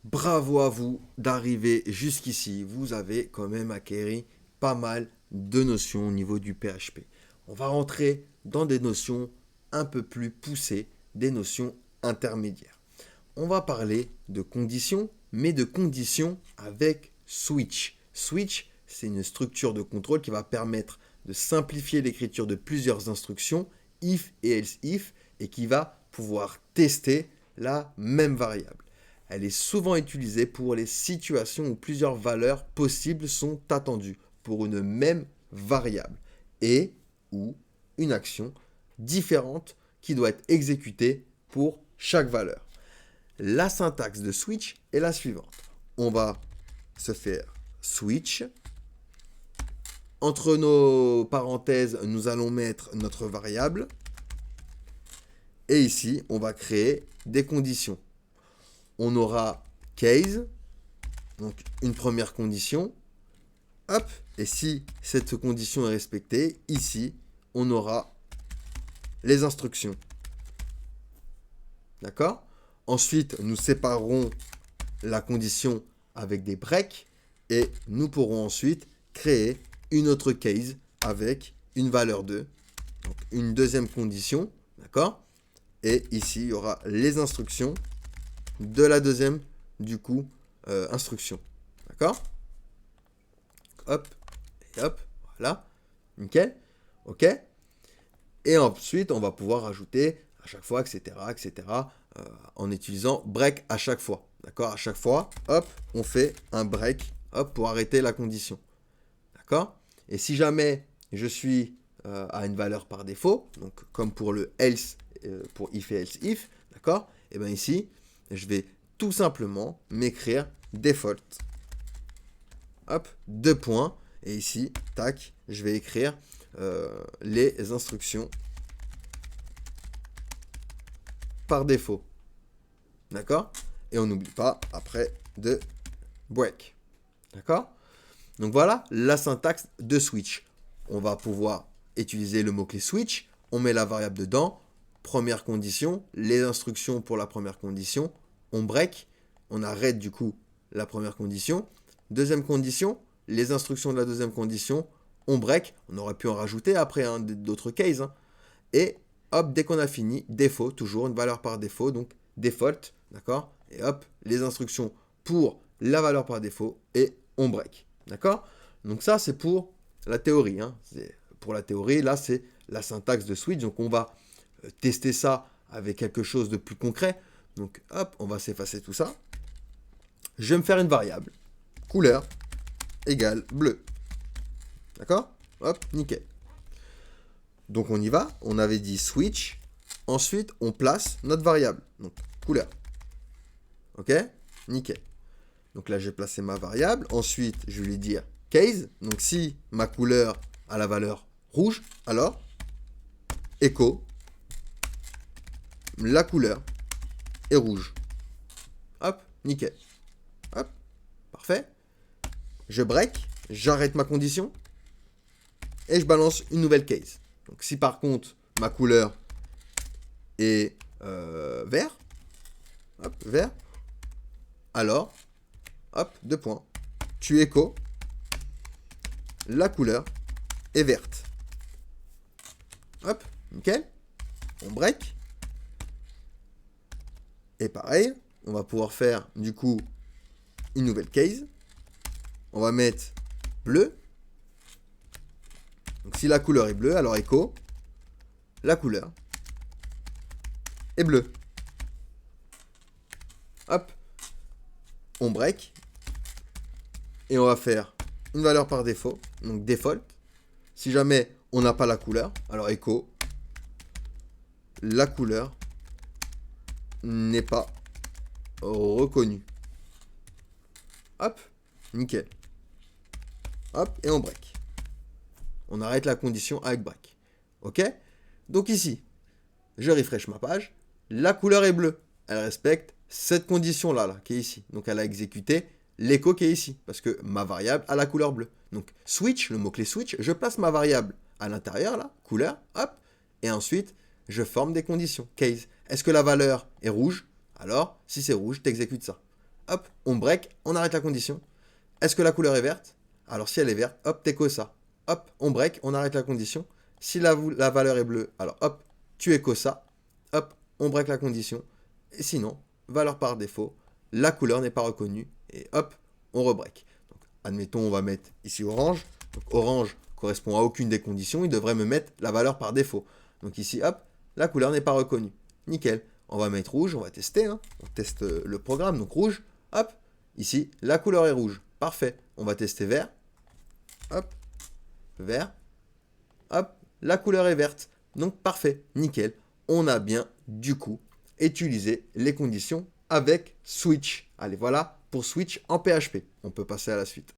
Bravo à vous d'arriver jusqu'ici. Vous avez quand même acquéri pas mal de notions au niveau du PHP. On va rentrer dans des notions un peu plus poussées, des notions intermédiaires. On va parler de conditions, mais de conditions avec switch. Switch, c'est une structure de contrôle qui va permettre de simplifier l'écriture de plusieurs instructions, if et else if, et qui va pouvoir tester la même variable. Elle est souvent utilisée pour les situations où plusieurs valeurs possibles sont attendues pour une même variable et ou une action différente qui doit être exécutée pour chaque valeur. La syntaxe de switch est la suivante. On va se faire switch. Entre nos parenthèses, nous allons mettre notre variable. Et ici, on va créer des conditions. On aura case, donc une première condition. Hop, et si cette condition est respectée, ici, on aura les instructions. D'accord ? Ensuite, nous séparerons la condition avec des breaks et nous pourrons ensuite créer une autre case avec une valeur 2. Donc une deuxième condition, d'accord ? Et ici, il y aura les instructions de la deuxième, du coup, instruction. D'accord ? Hop, et hop, voilà. Nickel. OK ? Et ensuite, on va pouvoir rajouter à chaque fois, etc., en utilisant break à chaque fois. D'accord ? À chaque fois, hop, on fait un break, hop, pour arrêter la condition. D'accord ? Et si jamais je suis à une valeur par défaut, donc comme pour le else, pour if et else if, d'accord ? Et bien ici, je vais tout simplement m'écrire default. Hop, 2 points. Et ici, tac, je vais écrire les instructions par défaut. D'accord ? Et on n'oublie pas après de break. D'accord ? Donc voilà la syntaxe de switch. On va pouvoir utiliser le mot-clé switch. On met la variable dedans. Première condition, les instructions pour la première condition. On break. On arrête du coup la première condition. Deuxième condition, les instructions de la deuxième condition. On break. On aurait pu en rajouter après d'autres cases. Et hop, dès qu'on a fini, défaut, toujours une valeur par défaut. Donc default, d'accord ? Et hop, les instructions pour la valeur par défaut et on break. D'accord ? Donc ça, c'est pour la théorie. Pour la théorie, là, c'est la syntaxe de switch. Donc on va tester ça avec quelque chose de plus concret. Donc hop, on va s'effacer tout ça. Je vais me faire une variable. Couleur égale bleu. D'accord ? Hop, nickel. Donc on y va. On avait dit switch. Ensuite, on place notre variable. Donc couleur. Ok ? Nickel. Donc là, j'ai placé ma variable. Ensuite, je vais lui dire case. Donc si ma couleur a la valeur rouge, alors echo, la couleur est rouge. Hop, nickel. Hop, parfait. Je break, j'arrête ma condition et je balance une nouvelle case. Donc si par contre ma couleur est vert, hop, vert, alors hop, 2 points. Tu écho, la couleur est verte. Hop, nickel. On break. Et pareil, on va pouvoir faire du coup une nouvelle case. On va mettre bleu. Donc si la couleur est bleue, alors écho, la couleur est bleue. Hop, on break. Et on va faire une valeur par défaut, donc default. Si jamais on n'a pas la couleur, alors echo, la couleur n'est pas reconnue. Hop, nickel. Hop, et on break. On arrête la condition avec break. Ok ? Donc ici, je refresh ma page. La couleur est bleue. Elle respecte cette condition-là, là, qui est ici. Donc elle a exécuté l'écho qui est ici, parce que ma variable a la couleur bleue. Donc switch, le mot-clé switch, je place ma variable à l'intérieur, là, couleur, hop, et ensuite, je forme des conditions. Case, est-ce que la valeur est rouge ? Alors, si c'est rouge, tu exécutes ça. hop, on break, on arrête la condition. Est-ce que la couleur est verte? Alors si elle est verte, hop, t'écho ça. Hop, on break, on arrête la condition. Si la valeur est bleue, alors hop, tu écho ça. Hop, on break la condition. Et sinon, valeur par défaut, la couleur n'est pas reconnue. Et hop, on rebreak. Donc, admettons, on va mettre ici orange. Donc orange correspond à aucune des conditions. Il devrait me mettre la valeur par défaut. Donc ici, hop, la couleur n'est pas reconnue. Nickel. On va mettre rouge, on va tester. Hein. On teste le programme. Donc rouge, hop, ici, la couleur est rouge. Parfait. On va tester vert. Hop, vert. Hop, la couleur est verte. Donc parfait, nickel. On a bien, du coup, utilisé les conditions avec switch. Allez, voilà pour switch en PHP. On peut passer à la suite.